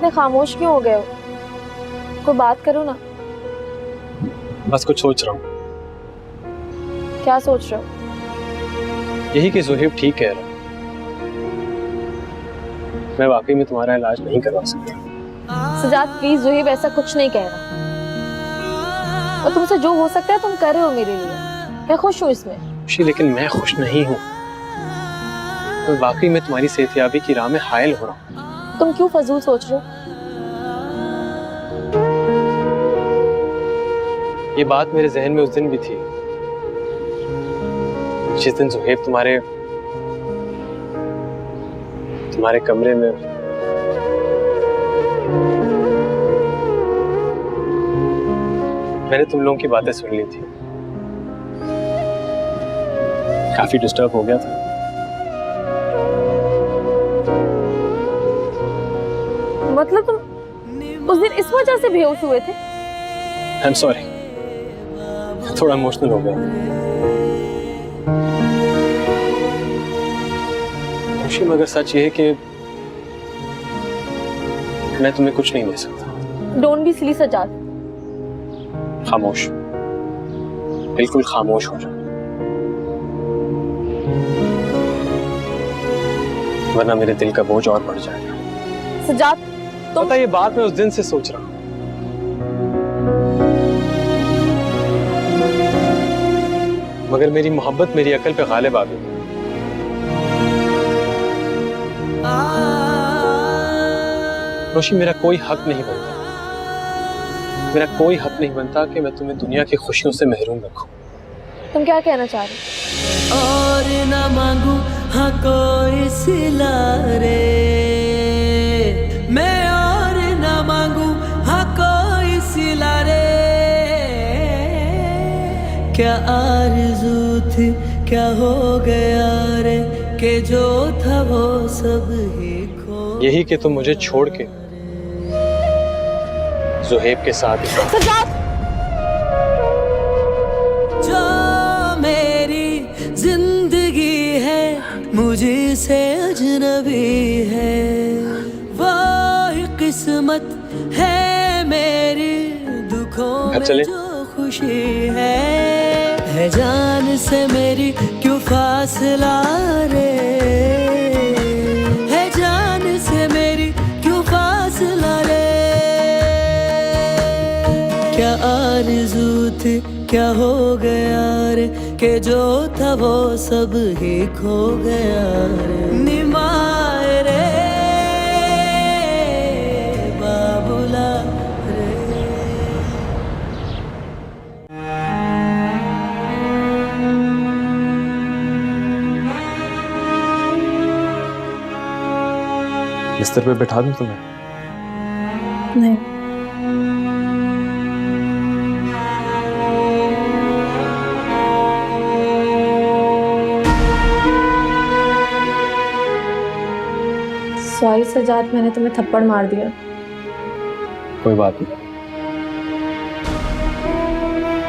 इतने खामोश क्यों हो गए हो? कोई बात करो ना। बस कुछ सोच रहा हूँ। क्या सोच रहे हो? यही कि ज़ुहैब ठीक कह रहा है। मैं वाकई में तुम्हारा इलाज नहीं करवा सकता। सजाद प्लीज, ज़ुहैब ऐसा कुछ नहीं कह रहा। और तुमसे जो हो सकता है तुम कर रहे हो मेरे लिए। मैं खुश हूँ इसमें। खुशी, लेकिन मैं खुश नहीं हूँ। मैं वाकई में तुम्हारी सेहतयाबी की राह में हायल हो रहा हूँ। तुम क्यों फजूल सोच रहे हो? ये बात मेरे जहन में उस दिन भी थी जिस दिन ज़ुहैब तुम्हारे कमरे में मैंने तुम लोगों की बातें सुन ली थी। काफी डिस्टर्ब हो गया था। मतलब तुम उस दिन इस वजह से बेहोश हुए थे? आई एम सॉरी, थोड़ा इमोशनल हो गया। खुशी, मगर सच ये है कि मैं तुम्हें कुछ नहीं दे सकता। Don't be silly Sajjad. खामोश, बिल्कुल खामोश हो जाओ, वरना मेरे दिल का बोझ और बढ़ जाएगा। सजाद तुम पता, ये बात मैं उस दिन से सोच रहा हूँ। मगर मेरी मोहब्बत मेरी अकल पे गालिब आ गई। रोशी, मेरा कोई हक नहीं बनता, मेरा कोई हक नहीं बनता कि मैं तुम्हें दुनिया की खुशियों से महरूम रखूं। तुम क्या कहना चाह रहे हो? और ना मांगू हाँ कोई सिला रे, मैं और ना मांगू हाँ कोई सिला रे। क्या आरज़ू थी क्या हो गया रे, कि जो था वो सब ही खो। यही कि तुम मुझे छोड़ के ज़ुहैब के साथ सजाद! जो मेरी जिंदगी है मुझे से अजनबी है, वो ही किस्मत है मेरी दुखों में जो खुशी है जान से मेरी क्यों फासला रे, है जान से मेरी क्यों फासला रे। क्या आरज़ू थी क्या हो गया रे, कि जो था वो सब ही खो गया रे। निमाए रे बाबुला रे। बिस्तर पे बैठा दूं तुम्हें? नहीं। सॉरी सजाद, मैंने तुम्हें थप्पड़ मार दिया। कोई बात नहीं,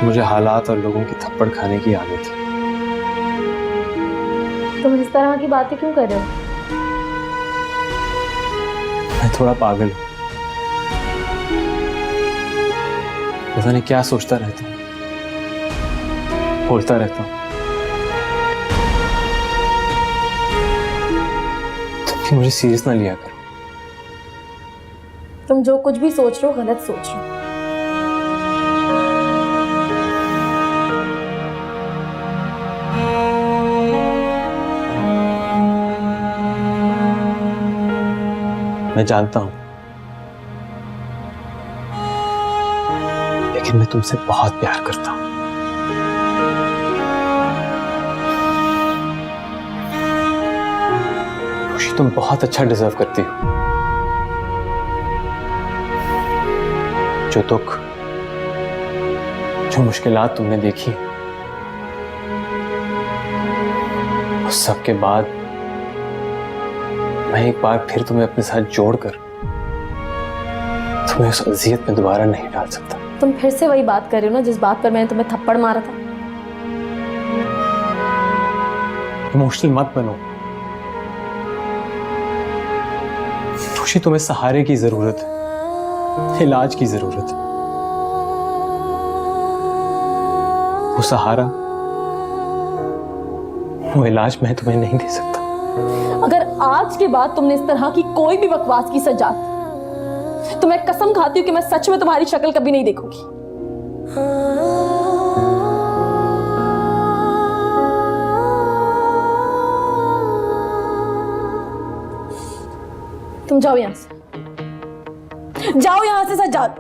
मुझे हालात और लोगों की थप्पड़ खाने की आदत है। तुम इस तरह की बातें क्यों कर रहे हो? मैं थोड़ा पागल हूं, पता नहीं क्या सोचता रहता हूं, बोलता रहता हूं। तुम मुझे सीरियस ना लिया करो। तुम जो कुछ भी सोच रहे हो गलत सोच रहे हो। मैं जानता हूं, लेकिन मैं तुमसे बहुत प्यार करता हूं। खुशी, तुम बहुत अच्छा डिजर्व करती हो। जो दुख, जो मुश्किलात तुमने देखी, उस सब के बाद मैं एक बार फिर तुम्हें अपने साथ जोड़कर तुम्हें उस अज़ियत में दोबारा नहीं डाल सकता। तुम फिर से वही बात कर रहे हो ना जिस बात पर मैंने तुम्हें थप्पड़ मारा था। इमोशनल मत बनो। रोशी, तुम्हें सहारे की जरूरत है, इलाज की जरूरत है। वो सहारा, वो इलाज मैं तुम्हें नहीं दे सकता। अगर आज के बाद तुमने इस तरह की कोई भी बकवास की सजात, तो मैं कसम खाती हूँ कि मैं सच में तुम्हारी शक्ल कभी नहीं देखूंगी। तुम जाओ यहां से, जाओ यहां से सज्जाद।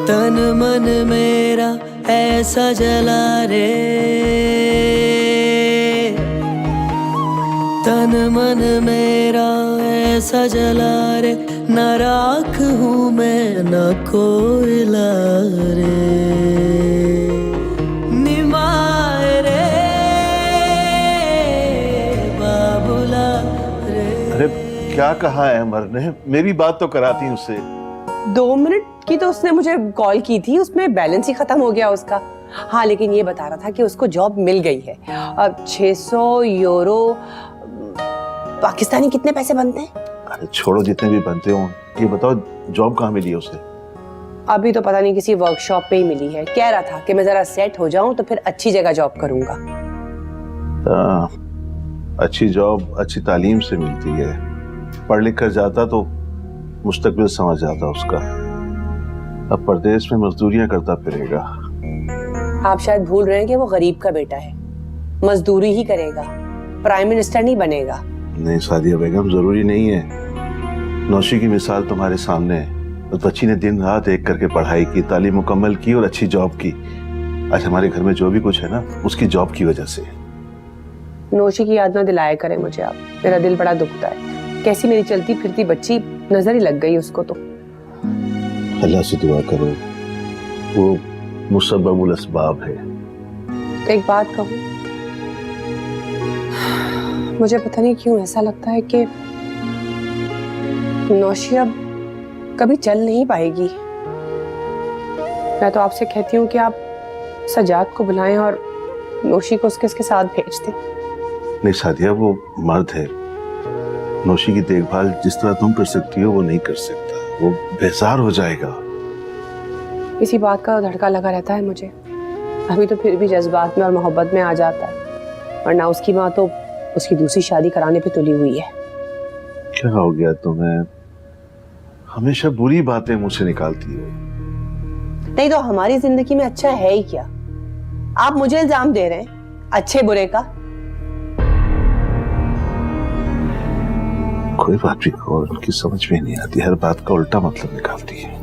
तन मन मेरा ऐसा जला रे, तन मन मेरा ऐसा जला रे, न राख हूँ मैं न कोयला रे, निमाए रे बाबुला रे। अरे क्या कहा है अमर ने? मेरी बात तो कराती उससे। 2 मिनट की तो उसने मुझे कॉल की थी, उसमें बैलेंस ही खत्म हो गया उसका। हाँ, लेकिन ये बता रहा था कि उसको जॉब मिल गई है। अब 600 यूरो पाकिस्तानी कितने पैसे बनते हैं? अरे छोड़ो, जितने भी बनते हो। ये बताओ, जॉब कहाँ मिली है उसे? अभी तो पता नहीं, किसी वर्कशॉप पे ही मिली है। कह रहा था कि मैं जरा सेट हो जाऊं तो फिर अच्छी जगह जॉब करूंगा। अच्छी जॉब अच्छी तालीम से मिलती है। पढ़ लिख कर जाता तो मुस्तकबिल समझ जाता उसका। अब परदेश में मजदूरियां करता फिरेगा। आप शायद भूल रहे हैं कि वो गरीब का बेटा है, मजदूरी ही करेगा, प्राइम मिनिस्टर नहीं बनेगा। नहीं सादिया बेगम, जरूरी नहीं है। नौशी की मिसाल तुम्हारे सामने है। उस बच्ची ने दिन रात एक करके पढ़ाई की, तालीम मुकम्मल की और अच्छी जॉब की। आज हमारे घर में जो भी कुछ है ना, उसकी जॉब की वजह से। नौशी की याद ना दिलाया करें मुझे आप, मेरा दिल बड़ा दुखता है। कैसी मेरी चलती फिरती बच्ची नजर ही लग गई उसको तो। अल्लाह से दुआ करो, वो मुसब्बबुल अस्बाब है। एक बात कहूं, मुझे पता नहीं क्यों ऐसा लगता है कि नौशी अब कभी चल नहीं पाएगी। मैं तो आपसे कहती हूँ कि आप सजाद को बुलाएं और नौशी को उसके साथ भेज दें। नहीं सादिया, वो मर्द है। नौशी की देखभाल जिस तरह तुम कर सकती हो वो नहीं कर सकता। वो बेजार हो जाएगा। इसी बात का धड़का लगा रहता है मुझे। अभी तो फिर भी जज्बात में और मोहब्बत में आ जाता है, वरना उसकी माँ तो उसकी दूसरी शादी कराने पे तुली हुई है। क्या हो गया तुम्हें? हमेशा बुरी बातें मुंह से निकालती हो। नहीं तो हमारी जिंदगी में अच्छा है ही क्या? आप मुझे इल्जाम दे रहे हैं अच्छे बुरे का। कोई बात भी हो, उनकी समझ में नहीं आती, हर बात का उल्टा मतलब निकालती है।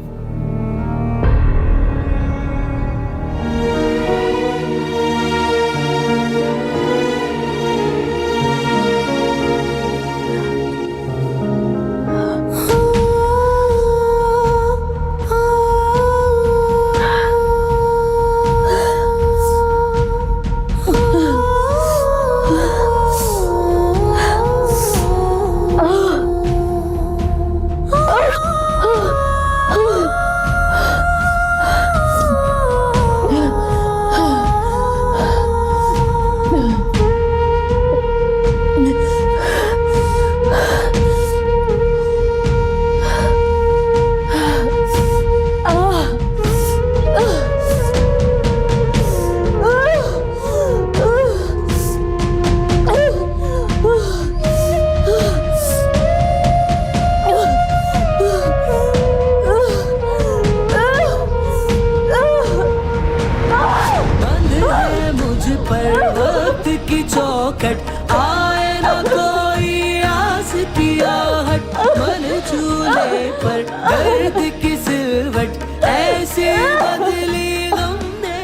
चौखट आए न कोई आस की आहट, मन चूल्हे पर दर्द की सिलवट ऐसे बदली हमने।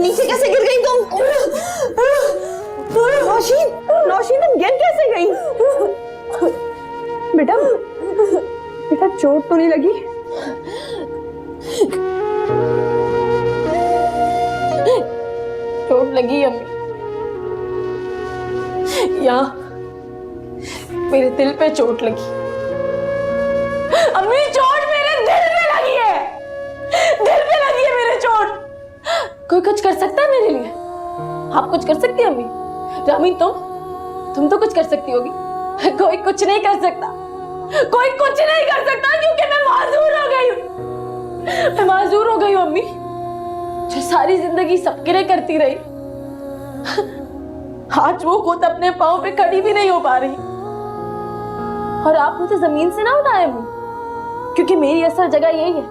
नीचे कैसे गिर गई तुम? नौशीन, नौशीन तुम गिर कैसे गई? बेटा, बेटा चोट तो नहीं लगी? लगी अम्मी, यहाँ मेरे दिल पे चोट लगी। अम्मी चोट मेरे दिल पे लगी है, दिल पे लगी है मेरे चोट। कोई कुछ कर सकता है मेरे लिए? आप कुछ कर सकती है अम्मी? रामी तुम तो कुछ कर सकती होगी। कोई कुछ नहीं कर सकता, कोई कुछ नहीं कर सकता, क्योंकि मैं माजूर हो गई हूँ। मैं माजूर हो गई हूँ अम्मी, जो सारी जिंदगी सबके लिए करती रही, आज वो खुद अपने पाँव पे खड़ी भी नहीं हो पा रही। और आप मुझे जमीन से ना उठाए अम्मी, क्योंकि मेरी असल जगह यही है।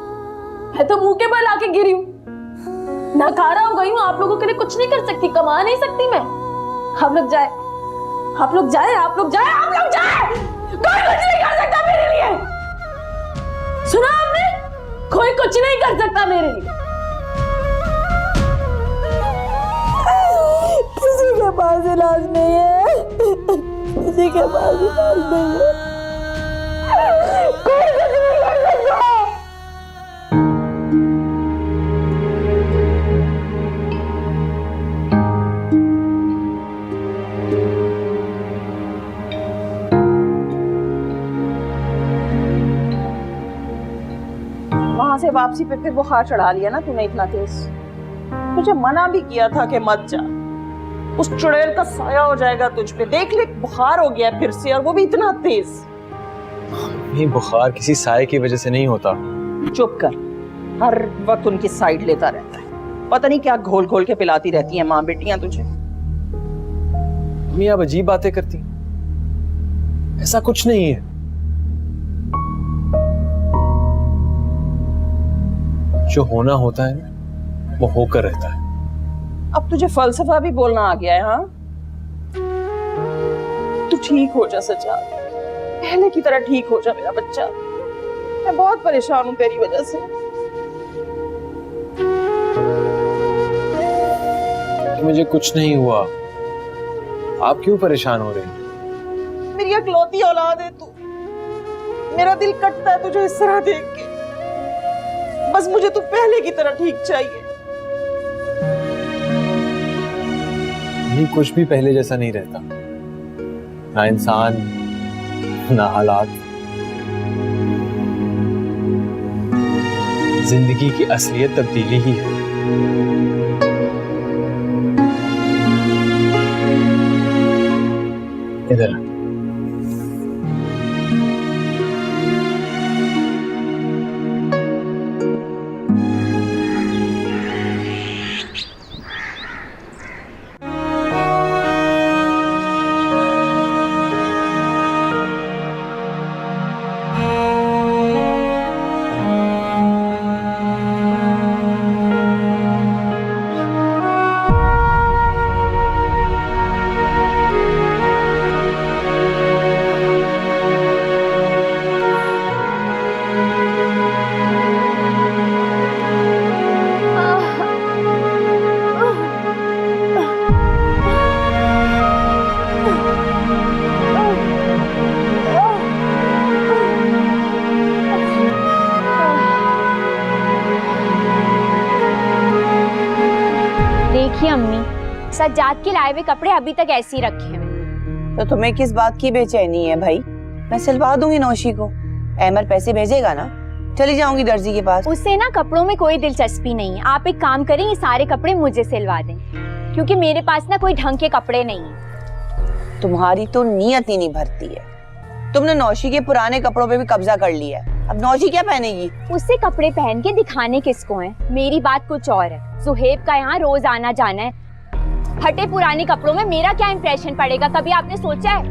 मैं तो मुंह के बल आके गिरी हूँ, नाकारा हो गई हूँ। आप लोगों के लिए कुछ नहीं कर सकती, कमा नहीं सकती मैं। आप लोग जाए, आप लोग जाए, आप लोग जाए, आप लोग जाए। कोई कुछ नहीं कर सकता मेरे लिए। सुना आपने? कोई कुछ नहीं कर सकता मेरे लिए। किसी के पास इलाज नहीं है, किसी के पास इलाज नहीं है। कोई कुछ नहीं कर सकता। वहां से वापसी पे फिर बुखार चढ़ा लिया ना तूने इतना तेज। तुझे मना भी किया था कि मत जा, उस चुड़ैल का साया हो जाएगा तुझ पे। देख ले बुखार हो गया फिर से, और वो भी इतना तेज। ये बुखार किसी साए की वजह से नहीं होता। चुप कर, हर वक्त उनकी साइड लेता रहता है। पता नहीं क्या घोल घोल के पिलाती रहती हैं माँ बेटियां तुझे। मम्मी आप अजीब बातें करती, ऐसा कुछ नहीं है। जो होना होता है ना, वो होकर रहता है। अब तुझे फलसफा भी बोलना आ गया है। हाँ, तू ठीक हो जा सच्चा, पहले की तरह ठीक हो जा मेरा बच्चा। मैं बहुत परेशान हूं तेरी वजह से। मुझे कुछ नहीं हुआ, आप क्यों परेशान हो रहे हैं? मेरी अकलौती औलाद है तू, मेरा दिल कटता है तुझे इस तरह देख के। बस मुझे तू पहले की तरह ठीक चाहिए। नहीं, कुछ भी पहले जैसा नहीं रहता, ना इंसान ना हालात। जिंदगी की असलियत तब्दीली ही है। इधर देखिए अम्मी, सज्जाद के लाए हुए कपड़े अभी तक ऐसे ही रखे हैं। तो तुम्हें किस बात की बेचैनी है भाई? मैं सिलवा दूंगी नौशी को। अहमद पैसे भेजेगा ना, चली जाऊंगी दर्जी के पास। उससे ना कपड़ों में कोई दिलचस्पी नहीं है। आप एक काम करें, ये सारे कपड़े मुझे सिलवा दें, क्योंकि मेरे पास ना कोई ढंग के कपड़े नहीं है। तुम्हारी तो नीयत ही नहीं भरती है। तुमने नौशी के पुराने कपड़ों पे भी कब्जा कर लिया है, अब नौशी क्या पहनेगी? उससे कपड़े पहन के दिखाने किसको है? मेरी बात कुछ और है। सुहेब का यहाँ रोज आना जाना है, फटे पुराने कपड़ों में मेरा क्या इंप्रेशन पड़ेगा, कभी आपने सोचा है?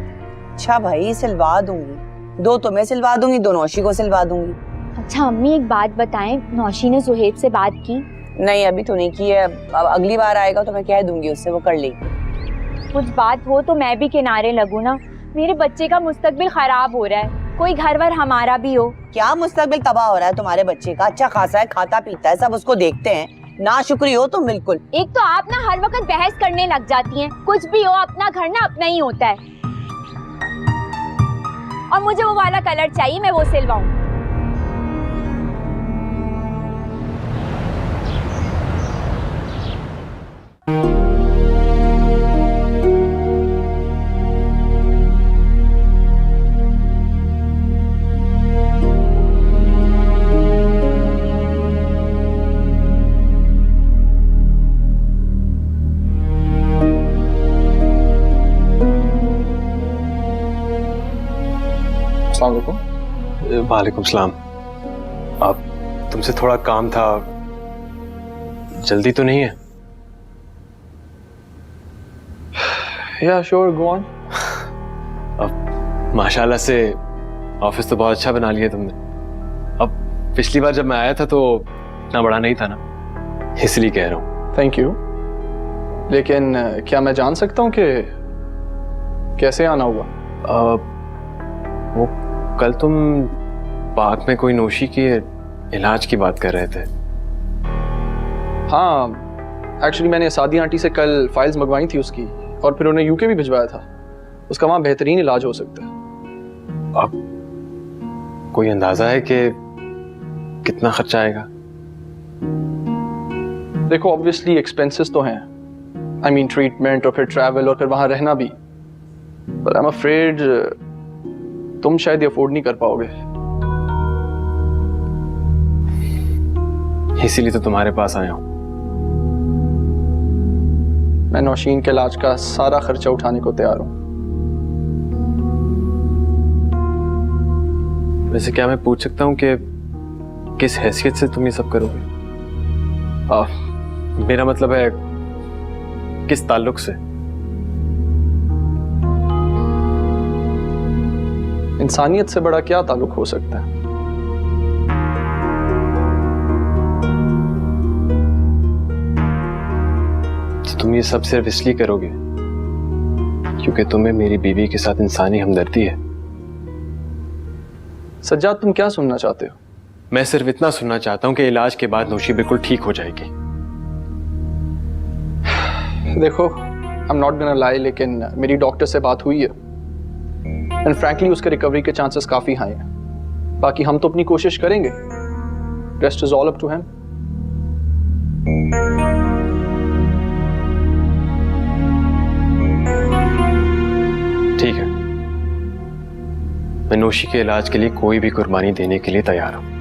अच्छा भाई, सिलवा दूंगी। दो तो मैं सिलवा दूंगी, दो नौशी को सिलवा दूंगी। अच्छा अम्मी एक बात बताएं, नौशी ने सुहेब से बात की? नहीं अभी तो नहीं की है, अब अगली बार आएगा तो मैं कह दूंगी उससे, वो कर लेगी। कुछ बात हो तो मैं भी किनारे लगूं ना, मेरे बच्चे का मुस्तकबिल खराब हो रहा है, कोई घर वर हमारा भी हो। क्या मुस्तकबिल तबाह हो रहा है तुम्हारे बच्चे का? अच्छा खासा है, खाता पीता है, सब उसको देखते हैं। ना शुक्री हो तुम बिल्कुल। एक तो आप ना हर वक्त बहस करने लग जाती हैं, कुछ भी हो अपना घर ना अपना ही होता है। और मुझे वो वाला कलर चाहिए, मैं वो सिलवाऊं। अस्सलाम वालेकुम। वालेकुम सलाम। आप तुमसे थोड़ा काम था, जल्दी तो नहीं है? या श्योर, गो ऑन। अब माशाल्लाह से ऑफिस तो बहुत अच्छा बना लिया तुमने। अब पिछली बार जब मैं आया था तो इतना बड़ा नहीं था ना, इसलिए कह रहा हूँ। थैंक यू, लेकिन क्या मैं जान सकता हूँ कि कैसे आना हुआ? वो कल तुम पार्क में कोई नौशी के इलाज की बात कर रहे थे। हाँ, एक्चुअली मैंने सादी आंटी से कल फाइल्स मंगवाई थी उसकी, और फिर उन्हें यूके भी भिजवाया था। उसका वहाँ बेहतरीन इलाज हो सकता है। अब कोई अंदाजा है कि कितना खर्चा आएगा? देखो, ऑब्वियसली एक्सपेंसेस तो हैं, आई मीन ट्रीटमेंट और फिर ट्रैवल और फिर वहाँ रहना भी, पर आई एम अफ्रेड तुम शायद ये अफोर्ड नहीं कर पाओगे। इसीलिए तो तुम्हारे पास आया हूँ। मैं नौशीन के इलाज का सारा खर्चा उठाने को तैयार हूँ। वैसे क्या मैं पूछ सकता हूँ कि किस हैसियत से तुम ये सब करोगे? मेरा मतलब है किस ताल्लुक से? इंसानियत से बड़ा क्या ताल्लुक हो सकता है? तो तुम ये सब सिर्फ इसलिए करोगे क्योंकि तुम्हें मेरी बीवी के साथ इंसानी हमदर्दी है? सज्जाद, तुम क्या सुनना चाहते हो? मैं सिर्फ इतना सुनना चाहता हूं कि इलाज के बाद नौशी बिल्कुल ठीक हो जाएगी। देखो, I am not gonna lie, लेकिन मेरी डॉक्टर से बात हुई है एंड फ्रैंकली उसके रिकवरी के चांसेस काफी हाई हैं। बाकी हम तो अपनी कोशिश करेंगे, rest is all up to him. ठीक है, मैं नौशी के इलाज के लिए कोई भी कुर्बानी देने के लिए तैयार हूं।